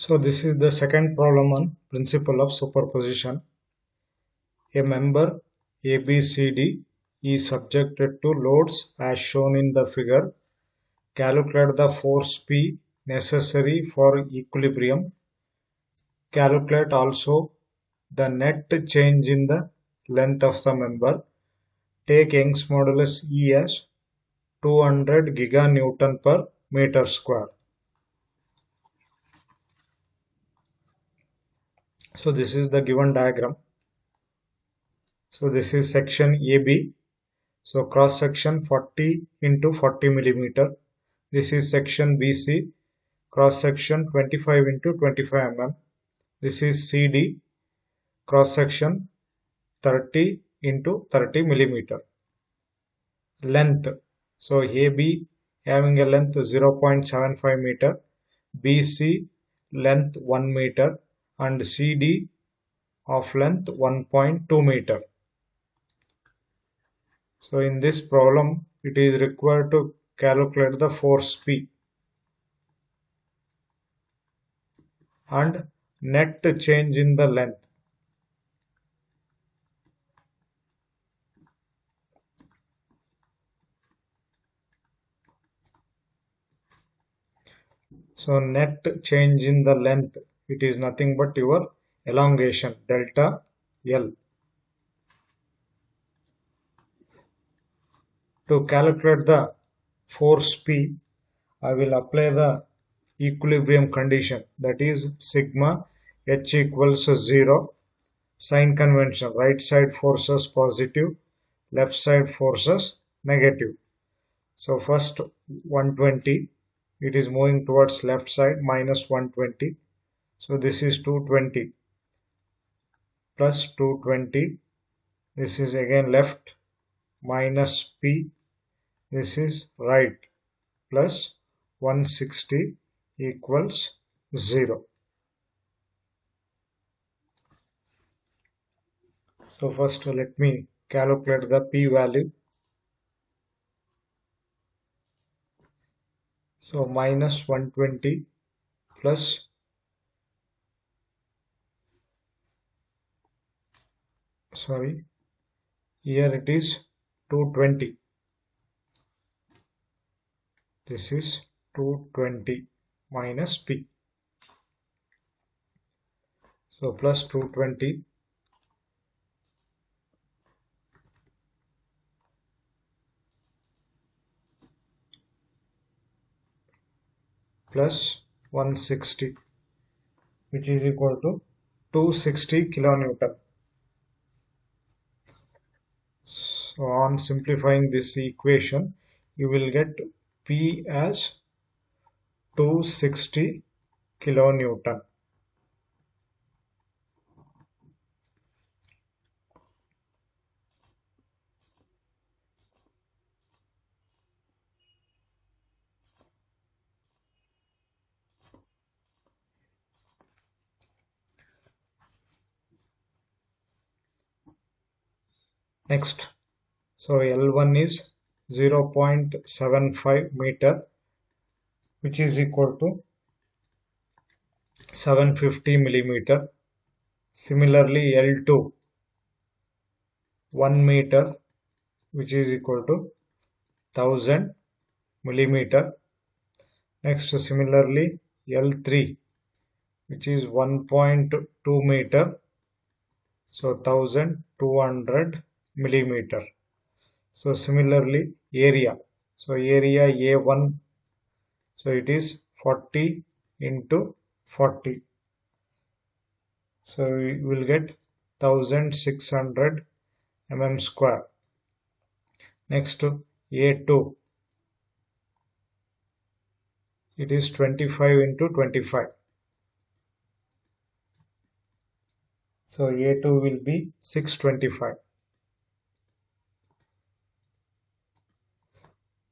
So this is the second problem on principle of superposition. A member ABCD is subjected to loads as shown in the figure. Calculate the force P necessary for equilibrium. Calculate also the net change in the length of the member. Take Young's modulus E as 200 giganewton per meter square. So this is the given diagram. So this is section AB. So cross section 40 into 40 millimeter. This is section BC. Cross section 25 into 25 mm. This is CD. Cross section 30 into 30 millimeter. Length. So AB having a length 0.75 meter. BC length 1 meter. And CD of length 1.2 meter. So in this problem, it is required to calculate the force P and net change in the length. So net change in the length, it is nothing but your elongation delta L. To calculate the force P, I will apply the equilibrium condition, that is sigma H equals 0. Sign convention, right side forces positive, left side forces negative. So first 120, it is moving towards left side, minus 120. So this is 220 plus 220. This is again left, minus P. This is right, plus 160 equals 0. So first let me calculate the P value. So minus 120 plus, sorry, here it is 220. This is 220 minus P. So plus 220 plus 160, which is equal to 260 kilonewton. So on simplifying this equation, you will get P as 260 kilonewton. Next, so L1 is 0.75 meter, which is equal to 750 millimeter. Similarly, L2 1 meter, which is equal to 1000 millimeter. Next, similarly, L3, which is 1.2 meter, so 1200 millimeter. So similarly, area. So area A1, so it is 40 into 40. So we will get 1600 mm square. Next, A2, it is 25 into 25. So A2 will be 625.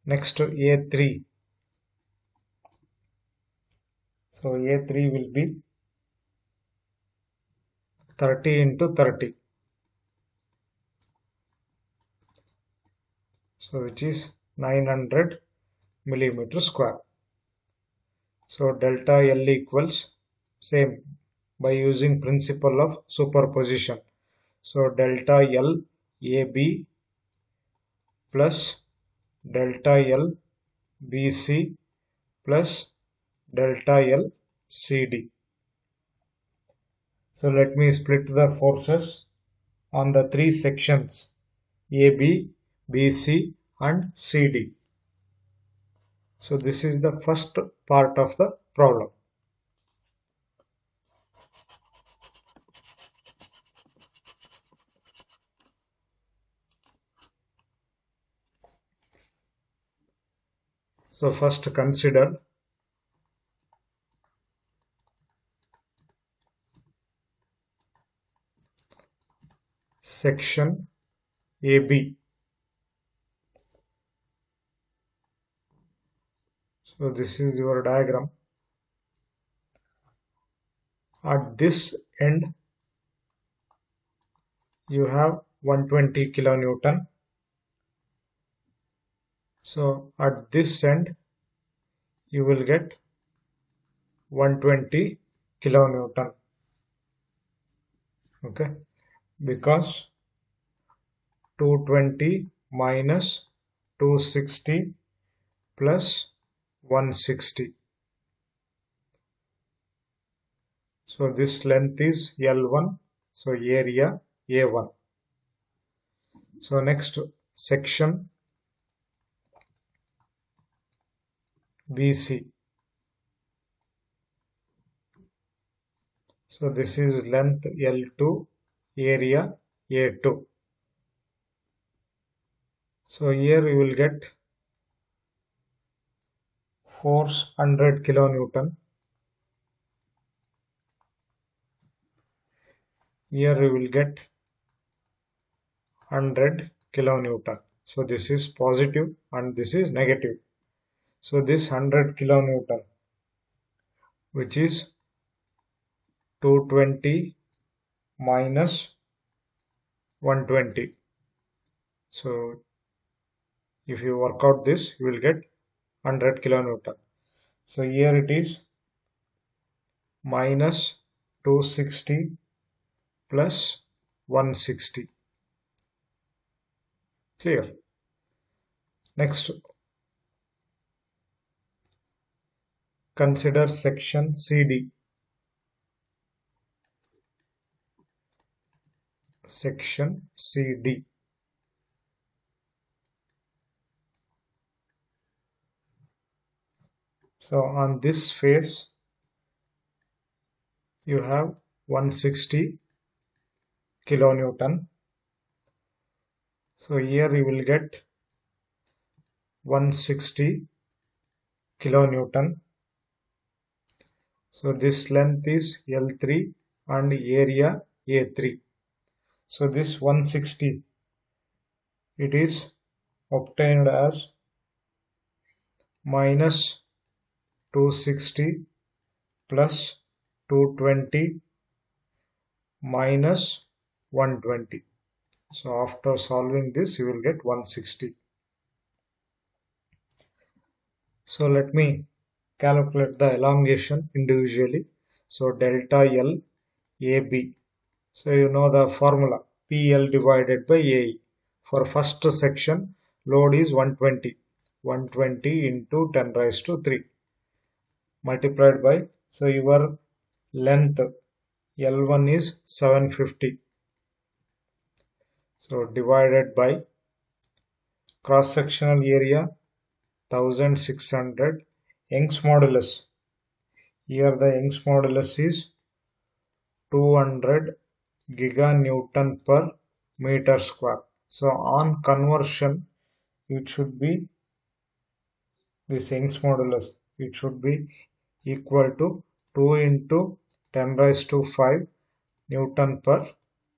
Next, A3. So A3 will be 30 into 30. So which is 900 millimeter square. So delta L equals same by using principle of superposition. So delta L AB plus delta L BC plus delta L CD. So let me split the forces on the three sections AB, BC and CD. So this is the first part of the problem. So first consider section AB. So this is your diagram. At this end you have 120 kilonewton. So at this end you will get 120 kilonewton. Okay, because 220 minus 260 plus 160. So this length is L1. So area A1. So next section BC. So this is length L2, area A2. So here you will get force 100 kilonewton. Here you will get 100 kilonewton. So this is positive and this is negative. So this 100 kilonewton, which is 220 minus 120. So if you work out this, you will get 100 kilonewton. So here it is minus 260 plus 160. Clear? Next, consider section CD. Section CD. So on this face you have 160 kilonewton. So here you will get 160 kilonewton. So this length is L3 and area A3. So this 160, it is obtained as minus 260 plus 220 minus 120. So after solving this you will get 160. So let me calculate the elongation individually. So delta L AB. So you know the formula PL divided by AE. For first section load is 120. 120 into 10 raised to 3 multiplied by, so your length L1 is 750. So divided by cross sectional area 1600. Young's modulus. Here the Young's modulus is 200 giganewton per meter square. So on conversion it should be this Young's modulus. It should be equal to 2 into 10 raised to 5 Newton per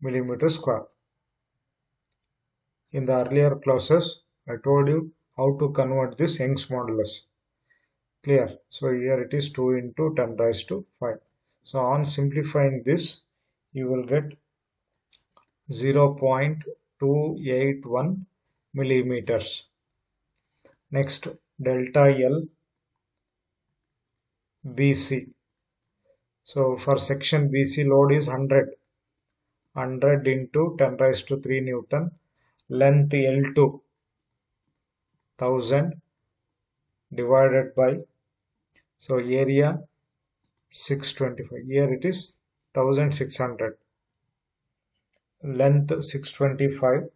millimeter square. In the earlier classes I told you how to convert this Young's modulus. Clear? So here it is 2 into 10 raised to 5. So on simplifying this you will get 0.281 millimeters. Next, delta L BC. So for section BC, load is 100 into 10 raised to 3 Newton, length L2 1000 divided by, so area 625, here it is 1600, length 625,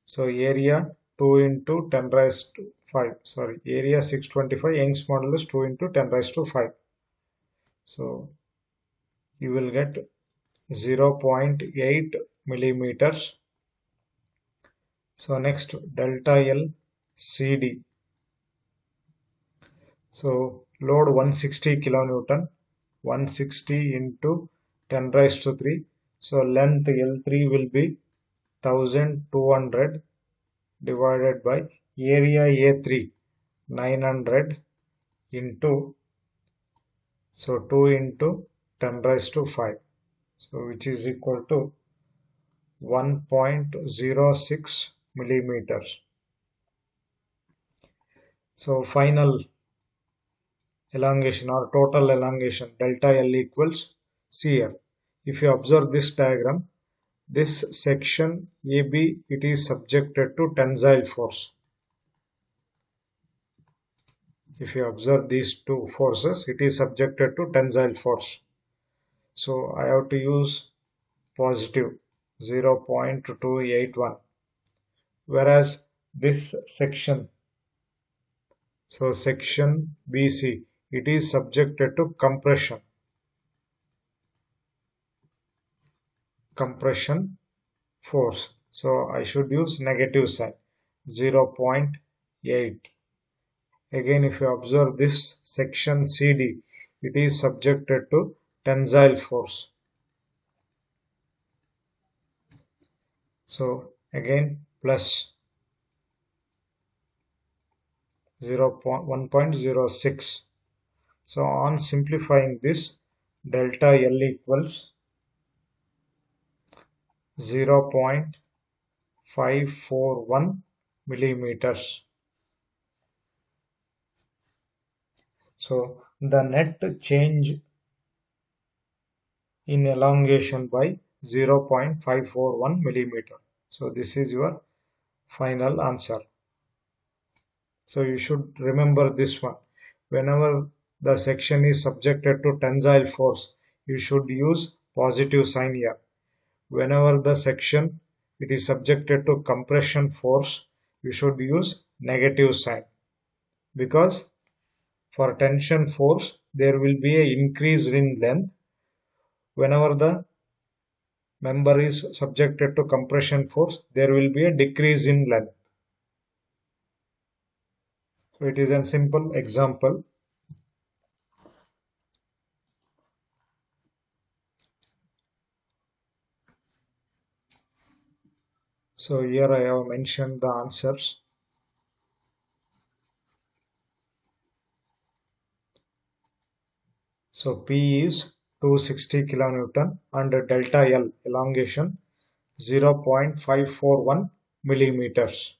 so area 2 into 10 raised to 5, sorry, area 625, Young's modulus 2 into 10 raised to 5. So you will get 0.8 millimeters. So next, delta L CD. So load 160 kilonewton, 160 into 10 raised to 3. So length L3 will be 1200 divided by area A3 900 into, so 2 into 10 raised to 5. So which is equal to 1.06 millimeters. So final elongation or total elongation delta L equals, see here, if you observe this diagram, this section AB, it is subjected to tensile force. If you observe these two forces, it is subjected to tensile force. So I have to use positive 0.281, whereas this section, so section BC, it is subjected to compression force. So I should use negative sign 0.8. Again, if you observe this section CD, it is subjected to tensile force. So again plus 1.06. So on simplifying this, delta L equals 0.541 millimeters. So the net change in elongation by 0.541 millimeter. So this is your final answer. So you should remember this one. Whenever the section is subjected to tensile force, you should use positive sign here. Whenever the section it is subjected to compression force, you should use negative sign, because for tension force there will be an increase in length. Whenever the member is subjected to compression force, there will be a decrease in length. So it is a simple example. So here I have mentioned the answers. So P is 260 kilonewton and delta L elongation 0.541 millimeters.